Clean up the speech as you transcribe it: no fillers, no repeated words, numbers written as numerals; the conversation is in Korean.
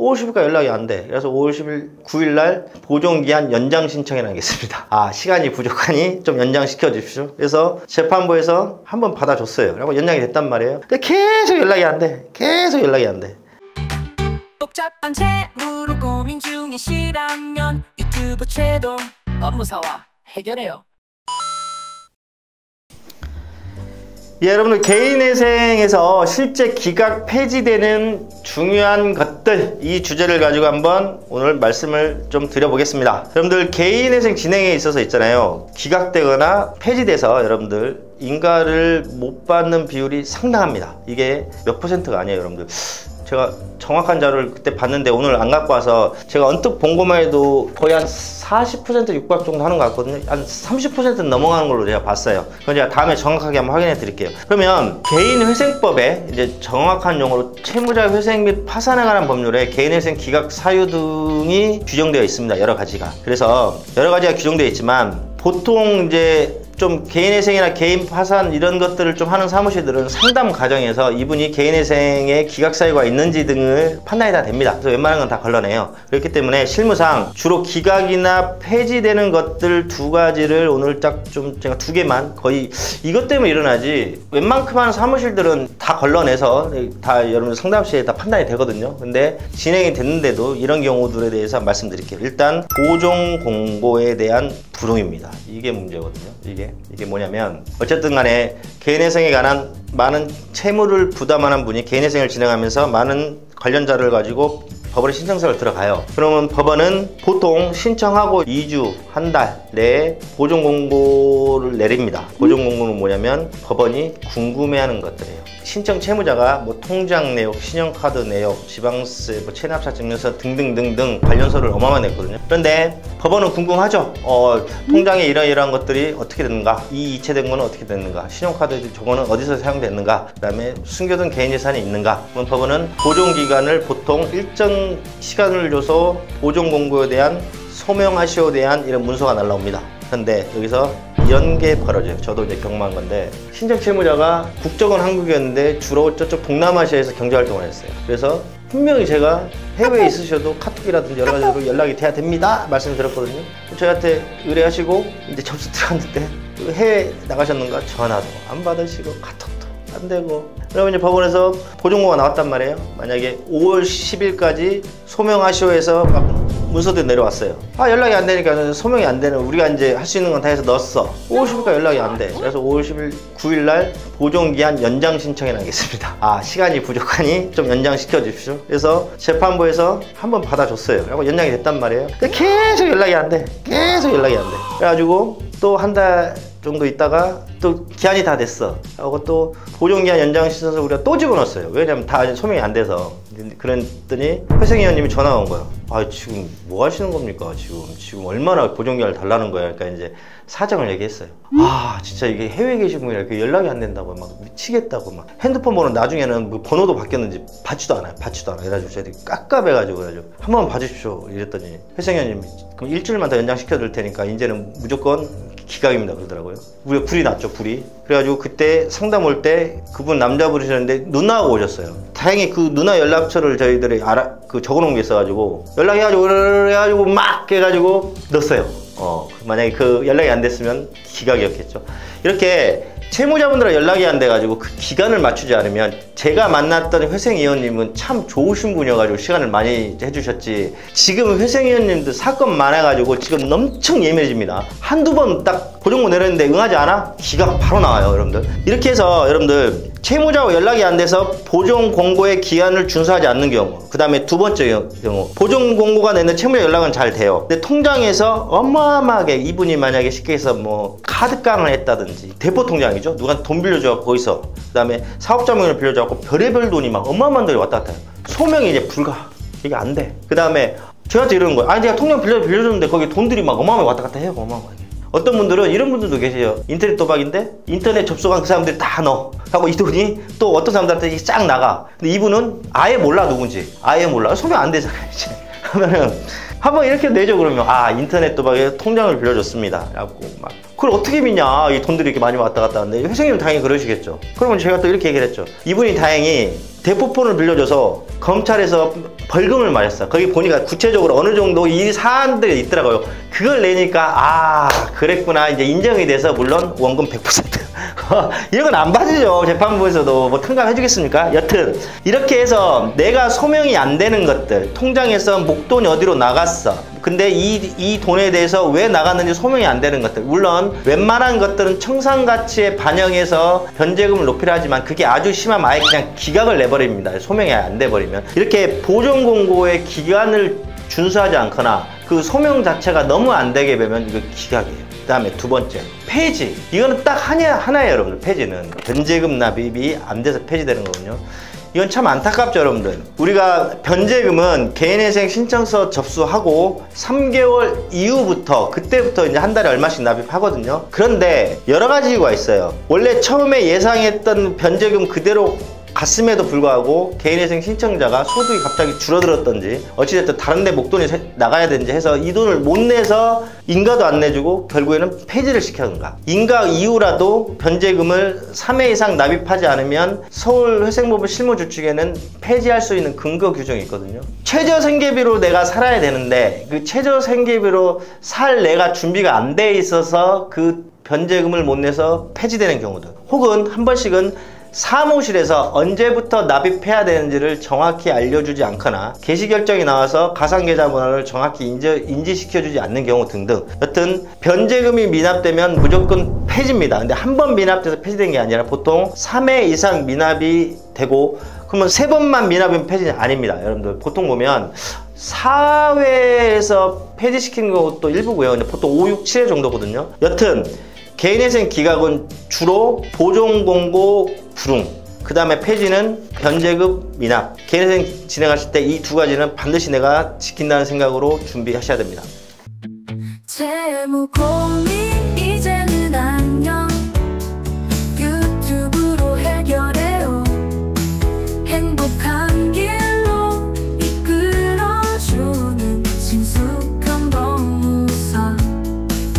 5월 10일까지 연락이 안 돼. 그래서 5월 9일 날 보존기한 연장 신청해 놨겠습니다. 시간이 부족하니 좀 연장시켜 주십시오. 그래서 재판부에서 한번 받아줬어요. 그리고 연장이 됐단 말이에요. 근데 계속 연락이 안 돼. 계속 연락이 안 돼. 복잡한 채무로 고민 중이시라면 유튜브 채동 업무사와 해결해요. 여러분들 개인회생에서 실제 기각 폐지되는 중요한 것들, 이 주제를 가지고 한번 오늘 말씀을 좀 드려보겠습니다. 여러분들 개인회생 진행에 있어서 있잖아요, 기각되거나 폐지돼서 여러분들 인가를 못 받는 비율이 상당합니다. 이게 몇 %가 아니에요. 여러분들 제가 정확한 자료를 그때 봤는데 오늘 안 갖고 와서 제가 언뜻 본 것만 해도 거의 한 40% 육박 정도 하는 것 같거든요. 한 30%는 넘어가는 걸로 제가 봤어요. 그건 제가 다음에 정확하게 한번 확인해 드릴게요. 그러면 개인회생법에 이제 정확한 용어로 채무자 회생 및 파산에 관한 법률에 개인회생 기각 사유 등이 규정되어 있습니다. 여러 가지가. 그래서 여러 가지가 규정되어 있지만 보통 이제 좀 개인회생이나 개인 파산 이런 것들을 좀 하는 사무실들은 상담 과정에서 이분이 개인회생에 기각 사유가 있는지 등을 판단이 다 됩니다. 그래서 웬만한 건 다 걸러내요. 그렇기 때문에 실무상 주로 기각이나 폐지되는 것들 두 가지를 오늘 딱 좀 제가 두 개만, 거의 이것 때문에 일어나지 웬만큼 하는 사무실들은 다 걸러내서 다 여러분 상담실에 다 판단이 되거든요. 근데 진행이 됐는데도 이런 경우들에 대해서 말씀드릴게요. 일단 보존 공고에 대한 불응입니다. 이게 문제거든요. 이게 뭐냐면 어쨌든 간에 개인회생에 관한 많은 채무를 부담하는 분이 개인회생을 진행하면서 많은 관련 자료를 가지고 법원에 신청서를 들어가요. 그러면 법원은 보통 신청하고 2주, 한 달 내에 보존공고를 내립니다. 보존공고는 뭐냐면 법원이 궁금해하는 것들이에요. 신청 채무자가 뭐 통장 내역, 신용카드 내역, 지방세, 뭐 체납사 증명서 등등등등 관련서를 어마어마하게 냈거든요. 그런데 법원은 궁금하죠. 통장에 이러이러한 것들이 어떻게 됐는가, 이 이체된 거는 어떻게 됐는가, 신용카드 저거는 어디서 사용됐는가, 그 다음에 숨겨둔 개인재산이 있는가. 그럼 법원은 보존기간을 보통 일정 시간을 줘서 보존공고에 대한 소명하시오에 대한 이런 문서가 날라옵니다. 그런데 여기서 이런 게 벌어져요. 저도 이제 경험한 건데, 신청 채무자가 국적은 한국이었는데 주로 저쪽 동남아시아에서 경제활동을 했어요. 그래서 분명히 제가 해외에 있으셔도 카톡이라든지 여러 가지로 연락이 돼야 됩니다 말씀드렸거든요. 저희한테 의뢰하시고 이제 접수 들어갔는데 해외 나가셨는가 전화도 안 받으시고 카톡도 안 되고, 그러면 이제 법원에서 보존고가 나왔단 말이에요. 만약에 5월 10일까지 소명하시오에서 막 문서들이 내려왔어요. 연락이 안 되니까 소명이 안 되는, 우리가 이제 할 수 있는 건 다 해서 넣었어. 5월 10일까지 연락이 안 돼. 그래서 5월 9일 날 보존기한 연장 신청해 놨겠습니다. 시간이 부족하니 좀 연장시켜 주십시오. 그래서 재판부에서 한번 받아줬어요. 그리고 연장이 됐단 말이에요. 근데 계속 연락이 안 돼. 계속 연락이 안 돼. 그래가지고 또 한 달 정도 있다가 또 기한이 다 됐어 하고 또 보존기한 연장 시켜서 우리가 또 집어넣었어요. 왜냐면 다 소명이 안 돼서. 그랬더니 회생위원님이 전화가 온 거예요. 지금 뭐 하시는 겁니까? 지금 얼마나 보존기한을 달라는 거야. 그러니까 이제 사정을 얘기했어요. 진짜 이게 해외에 계신 분이라 이렇게 연락이 안 된다고 막 미치겠다고, 막 핸드폰 번호 나중에는 뭐 번호도 바뀌었는지 받지도 않아요. 그래가지고 저희들이 깝깝해가지고 한번 봐주십시오 이랬더니 회생위원님이 그럼 일주일만 더 연장시켜 줄 테니까 이제는 무조건 기각입니다 그러더라고요. 우리가 불이 났죠, 불이. 그래가지고 그때 상담 올 때 그분 남자분이셨는데 누나하고 오셨어요. 다행히 그 누나 연락처를 저희들이 적어놓은 게 있어가지고 연락해가지고 막 해가지고 넣었어요. 만약에 그 연락이 안 됐으면 기각이었겠죠. 이렇게 채무자분들과 연락이 안 돼가지고 그 기간을 맞추지 않으면, 제가 만났던 회생위원님은 참 좋으신 분이어가지고 시간을 많이 해주셨지, 지금 회생위원님들 사건 많아가지고 지금 엄청 예민해집니다. 한두 번 딱 보존고 내렸는데 응하지 않아? 기각 바로 나와요 여러분들. 이렇게 해서 여러분들 채무자와 연락이 안 돼서 보존공고의 기한을 준수하지 않는 경우, 그 다음에 두 번째 경우, 보존공고가 내는 채무자 연락은 잘 돼요. 근데 통장에서 어마어마하게 이분이 만약에 쉽게 해서 뭐 카드깡을 했다든지, 대포통장이죠. 누가 돈 빌려줘갖고 거기서, 그 다음에 사업자명을 빌려줘갖고 별의별 돈이 막 어마어마한 돈이 왔다 갔다 해요. 소명이 이제 불가, 이게 안 돼. 그 다음에 저한테 이러는 거예요. 내가 통장 빌려줬는데 거기 돈들이 막 어마어마하게 왔다 갔다 해요. 어마어마하게. 어떤 분들은 이런 분들도 계세요. 인터넷 도박인데 인터넷 접속한 그 사람들이 다 넣어 하고 이 돈이 또 어떤 사람들한테 쫙 나가. 근데 이분은 아예 몰라, 누군지. 아예 몰라. 소명 안 되잖아요 이제. 그러면은 한번 이렇게 내죠. 그러면 아, 인터넷 도박에 통장을 빌려줬습니다 라고 막, 그걸 어떻게 믿냐, 이 돈들이 이렇게 많이 왔다 갔다 하는데. 회장님은 당연히 그러시겠죠. 그러면 제가 또 이렇게 얘기를 했죠. 이분이 다행히 대포폰을 빌려줘서 검찰에서 벌금을 맞았어. 거기 보니까 구체적으로 어느 정도 이 사안들이 있더라고요. 그걸 내니까 아, 그랬구나, 이제 인정이 돼서, 물론 원금 100% 이런 건 안 봐주죠. 재판부에서도 뭐 통감해 주겠습니까? 여튼 이렇게 해서 내가 소명이 안 되는 것들, 통장에서 목돈이 어디로 나갔어, 근데 이 돈에 대해서 왜 나갔는지 소명이 안 되는 것들, 물론 웬만한 것들은 청산가치에 반영해서 변제금을 높이려 하지만 그게 아주 심하면 아예 그냥 기각을 내버립니다. 소명이 안 돼버리면. 이렇게 보존공고의 기간을 준수하지 않거나 그 소명 자체가 너무 안 되게 되면 이거 기각이에요. 그 다음에 두 번째, 폐지. 이거는 딱 하나예요, 여러분들. 폐지는 변제금 납입이 안 돼서 폐지되는 거거든요. 이건 참 안타깝죠, 여러분들. 우리가 변제금은 개인회생 신청서 접수하고 3개월 이후부터, 그때부터 이제 한 달에 얼마씩 납입하거든요. 그런데 여러 가지 이유가 있어요. 원래 처음에 예상했던 변제금 그대로 갔음에도 불구하고 개인회생 신청자가 소득이 갑자기 줄어들었던지 어찌됐든 다른데 목돈이 나가야 되는지 해서 이 돈을 못 내서 인가도 안 내주고 결국에는 폐지를 시켰는가. 인가 이후라도 변제금을 3회 이상 납입하지 않으면 서울회생법원 실무주축에는 폐지할 수 있는 근거 규정이 있거든요. 최저생계비로 내가 살아야 되는데 그 최저생계비로 살 내가 준비가 안 돼 있어서 그 변제금을 못 내서 폐지되는 경우들, 혹은 한 번씩은 사무실에서 언제부터 납입해야 되는지를 정확히 알려주지 않거나 게시결정이 나와서 가상계좌번호를 정확히 인지시켜주지 않는 경우 등등. 여튼 변제금이 미납되면 무조건 폐지입니다. 근데 한 번 미납돼서 폐지된 게 아니라 보통 3회 이상 미납이 되고, 그러면 3번만 미납이면 폐지는 아닙니다. 여러분들 보통 보면 4회에서 폐지시키는 것도 일부고요. 근데 보통 5, 6, 7회 정도거든요. 여튼 개인회생 기각은 주로 보존공고 불응, 그 다음에 폐지는 변제금 미납. 개인회생 진행하실 때 이 두 가지는 반드시 내가 지킨다는 생각으로 준비하셔야 됩니다. 재무 고민